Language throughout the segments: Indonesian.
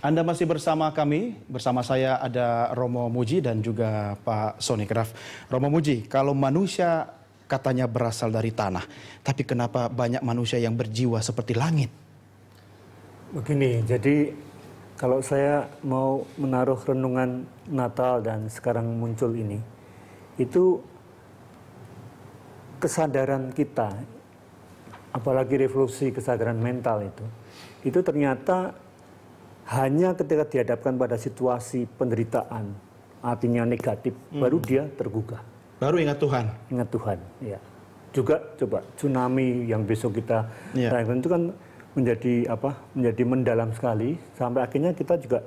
Anda masih bersama kami, bersama saya ada Romo Muji dan juga Pak Sony Kraft. Romo Muji, kalau manusia katanya berasal dari tanah, tapi kenapa banyak manusia yang berjiwa seperti langit? Begini, jadi kalau saya mau menaruh renungan Natal dan sekarang muncul ini, itu kesadaran kita, apalagi revolusi kesadaran mental itu ternyata hanya ketika dihadapkan pada situasi penderitaan, artinya negatif, baru dia tergugah. Baru ingat Tuhan. Ingat Tuhan, ya. Juga coba tsunami yang besok kita rayakan itu kan menjadi mendalam sekali, sampai akhirnya kita juga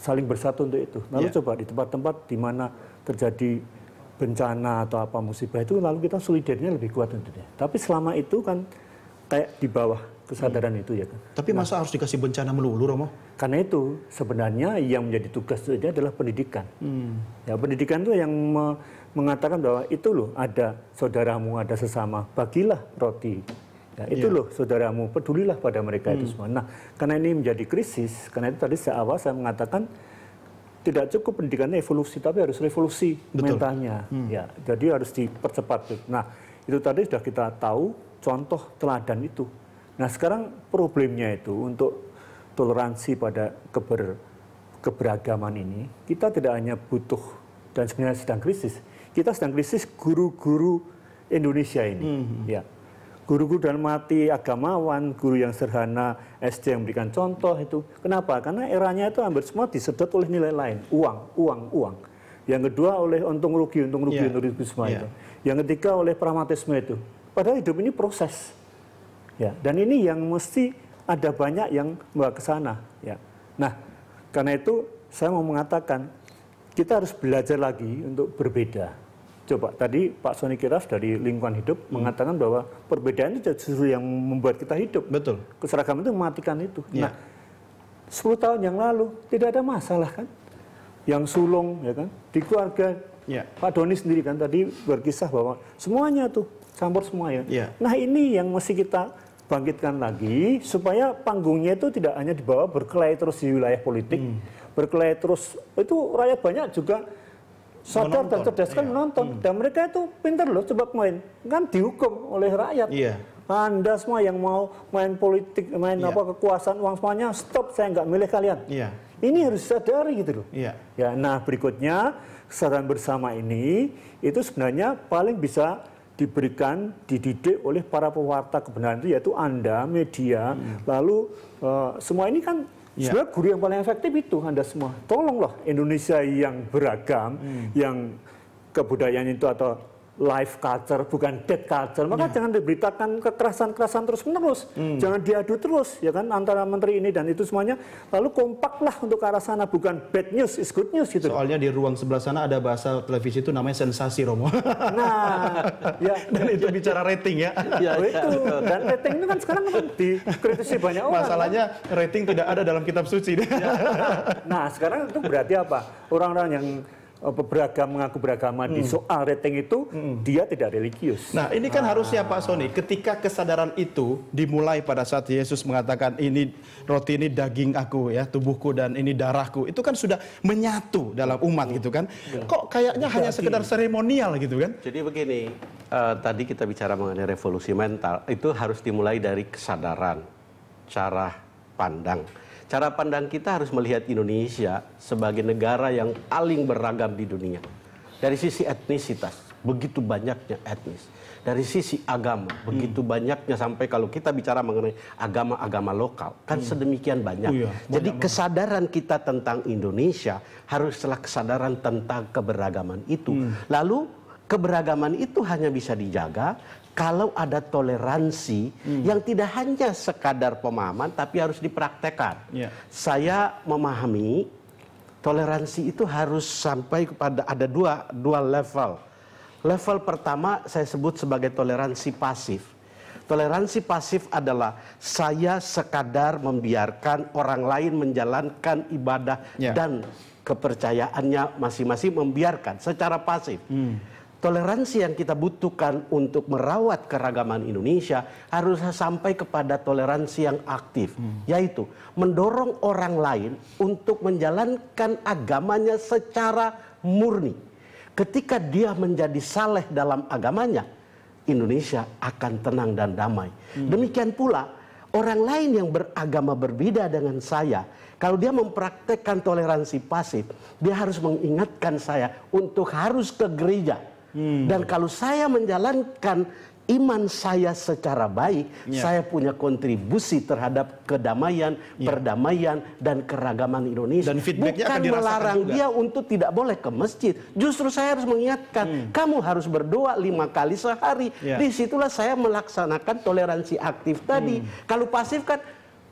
saling bersatu untuk itu. Lalu coba di tempat-tempat di mana terjadi bencana atau apa musibah itu, lalu kita solidarnya lebih kuat tentunya. Tapi selama itu kan kayak di bawah kesadaran itu ya kan. Tapi masa harus dikasih bencana melulu, Romo? Karena itu sebenarnya yang menjadi tugas itu adalah pendidikan. Ya, pendidikan itu yang mengatakan bahwa itu loh ada saudaramu, ada sesama, bagilah roti. Ya, itu loh saudaramu, pedulilah pada mereka itu semua. Nah, karena ini menjadi krisis, karena itu tadi awal saya mengatakan tidak cukup pendidikannya evolusi, tapi harus revolusi mentalnya. Ya, jadi harus dipercepat. Nah, itu tadi sudah kita tahu contoh teladan itu. Nah, sekarang problemnya itu untuk toleransi pada keberagaman ini, kita tidak hanya butuh dan sebenarnya sedang krisis. Kita sedang krisis guru-guru Indonesia ini. Ya. Guru-guru dalam arti agamawan, guru yang sederhana, SD yang memberikan contoh itu. Kenapa? Karena eranya itu hampir semua disedot oleh nilai lain. Uang. Yang kedua oleh untung rugi semua itu. Yang ketiga oleh pragmatisme itu. Padahal hidup ini proses. Ya, dan ini yang mesti ada banyak yang membawa ke sana. Ya. Nah, karena itu saya mau mengatakan kita harus belajar lagi untuk berbeda. Coba tadi Pak Sony Kraft dari Lingkungan Hidup mengatakan bahwa perbedaan itu justru yang membuat kita hidup. Betul. Keseragaman itu mematikan itu. Nah, 10 tahun yang lalu tidak ada masalah kan? Yang sulung ya kan? Di keluarga Pak Doni sendiri kan tadi berkisah bahwa semuanya tuh campur semua ya. Nah, ini yang mesti kita bangkitkan lagi supaya panggungnya itu tidak hanya dibawa berkelahi terus di wilayah politik, berkelahi terus itu rakyat banyak juga sadar dan cerdas kan menonton, dan mereka itu pintar loh, coba main kan dihukum oleh rakyat. Anda semua yang mau main politik, main kekuasaan uang semuanya stop, saya nggak milih kalian. Ini harus disadari gitu loh. Ya, nah berikutnya kesadaran bersama ini itu sebenarnya paling bisa diberikan, dididik oleh para pewarta kebenaran itu, yaitu Anda, media, lalu semua ini kan sebenarnya guru yang paling efektif itu Anda semua. Tolonglah Indonesia yang beragam, yang kebudayaan itu atau life culture, bukan dead culture. Maka jangan diberitakan kekerasan-kekerasan terus-menerus. Jangan diadu terus, ya kan, antara menteri ini dan itu semuanya. Lalu kompaklah untuk ke arah sana, bukan bad news is good news gitu. Soalnya di ruang sebelah sana ada bahasa televisi itu namanya sensasi, Romo. Nah, dan itu bicara rating ya. Itu. Dan rating itu kan sekarang dikritisi banyak orang. Masalahnya rating tidak ada dalam kitab suci. Nah, sekarang itu berarti apa? Orang-orang yang mengaku beragama di soal rating itu dia tidak religius. Nah, ini kan harusnya Pak Sony, ketika kesadaran itu dimulai pada saat Yesus mengatakan ini roti ini daging aku ya, tubuhku dan ini darahku, itu kan sudah menyatu dalam umat gitu kan. Kok kayaknya hanya sekedar seremonial gitu kan? Jadi begini, tadi kita bicara mengenai revolusi mental, itu harus dimulai dari kesadaran, cara pandang. Cara pandang kita harus melihat Indonesia sebagai negara yang paling beragam di dunia. Dari sisi etnisitas, begitu banyaknya etnis. Dari sisi agama, begitu banyaknya, sampai kalau kita bicara mengenai agama-agama lokal, kan sedemikian banyak. Jadi kesadaran kita tentang Indonesia haruslah kesadaran tentang keberagaman itu. Lalu keberagaman itu hanya bisa dijaga kalau ada toleransi yang tidak hanya sekadar pemahaman, tapi harus dipraktekkan. Saya memahami toleransi itu harus sampai kepada ada dua level. Level pertama saya sebut sebagai toleransi pasif. Toleransi pasif adalah saya sekadar membiarkan orang lain menjalankan ibadah dan kepercayaannya masing-masing, membiarkan secara pasif. toleransi yang kita butuhkan untuk merawat keragaman Indonesia harus sampai kepada toleransi yang aktif, yaitu mendorong orang lain untuk menjalankan agamanya secara murni. Ketika dia menjadi saleh dalam agamanya, Indonesia akan tenang dan damai. Demikian pula orang lain yang beragama berbeda dengan saya, kalau dia mempraktekkan toleransi pasif, dia harus mengingatkan saya untuk harus ke gereja. Dan kalau saya menjalankan iman saya secara baik, saya punya kontribusi terhadap kedamaian, perdamaian, dan keragaman Indonesia. Dan feedbacknya akan bukan dirasakan melarang juga. dia untuk tidak boleh ke masjid. Justru saya harus mengingatkan, kamu harus berdoa 5 kali sehari. Disitulah saya melaksanakan toleransi aktif tadi. Kalau pasif kan,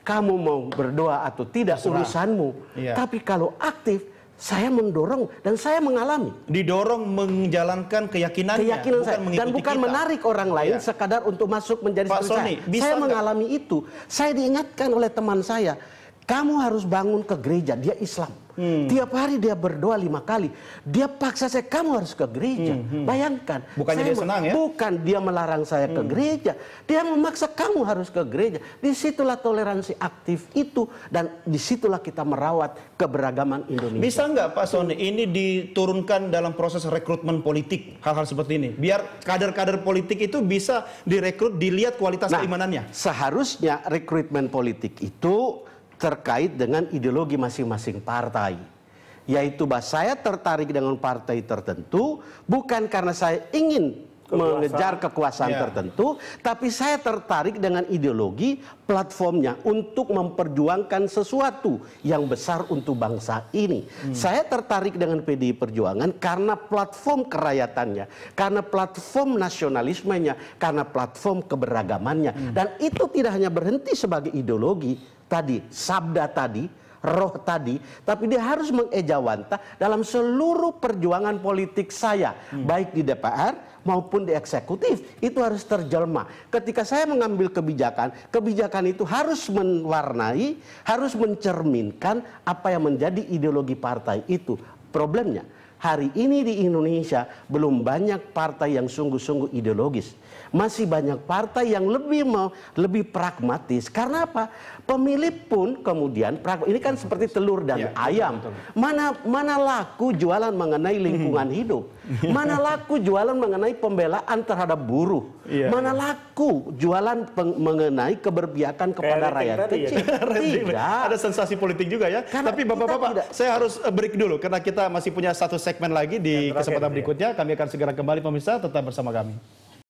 kamu mau berdoa atau tidak urusanmu. Tapi kalau aktif, saya mendorong dan saya mengalami. Didorong menjalankan keyakinannya, Keyakinan saya. Dan bukan kita. menarik orang lain sekadar untuk masuk menjadi Pak seperti Sony, bisa saya nggak? mengalami itu. Saya diingatkan oleh teman saya, kamu harus bangun ke gereja. Dia Islam. Tiap hari dia berdoa 5 kali. Dia paksa saya, kamu harus ke gereja. Bayangkan. Bukannya dia senang ya? Bukan dia melarang saya ke gereja. Dia memaksa kamu harus ke gereja. Disitulah toleransi aktif itu. Dan disitulah kita merawat keberagaman Indonesia. Bisa nggak Pak Sony ini diturunkan dalam proses rekrutmen politik, hal-hal seperti ini, biar kader-kader politik itu bisa direkrut, dilihat kualitas keimanannya? Seharusnya rekrutmen politik itu terkait dengan ideologi masing-masing partai. Yaitu bahwa saya tertarik dengan partai tertentu bukan karena saya ingin mengejar kekuasaan tertentu, tapi saya tertarik dengan ideologi platformnya untuk memperjuangkan sesuatu yang besar untuk bangsa ini. Saya tertarik dengan PDI Perjuangan karena platform kerayaatannya, karena platform nasionalismenya, karena platform keberagamannya. Dan itu tidak hanya berhenti sebagai ideologi tadi, sabda tadi, roh tadi, tapi dia harus mengejawantah dalam seluruh perjuangan politik saya, baik di DPR maupun di eksekutif. Itu harus terjelma. Ketika saya mengambil kebijakan, kebijakan itu harus mewarnai, harus mencerminkan apa yang menjadi ideologi partai itu. Problemnya, hari ini di Indonesia belum banyak partai yang sungguh-sungguh ideologis. Masih banyak partai yang lebih pragmatis. Karena apa? Pemilih pun kemudian ini kan seperti telur dan ayam. Mana laku jualan mengenai lingkungan hidup? Mana laku jualan mengenai pembelaan terhadap buruh? Mana laku jualan mengenai keberpihakan kepada rakyat kecil? Tidak. Ada sensasi politik juga ya. Karena Tapi bapak-bapak, saya harus break dulu karena kita masih punya satu segmen lagi di kesempatan berikutnya. Kami akan segera kembali pemirsa, tetap bersama kami.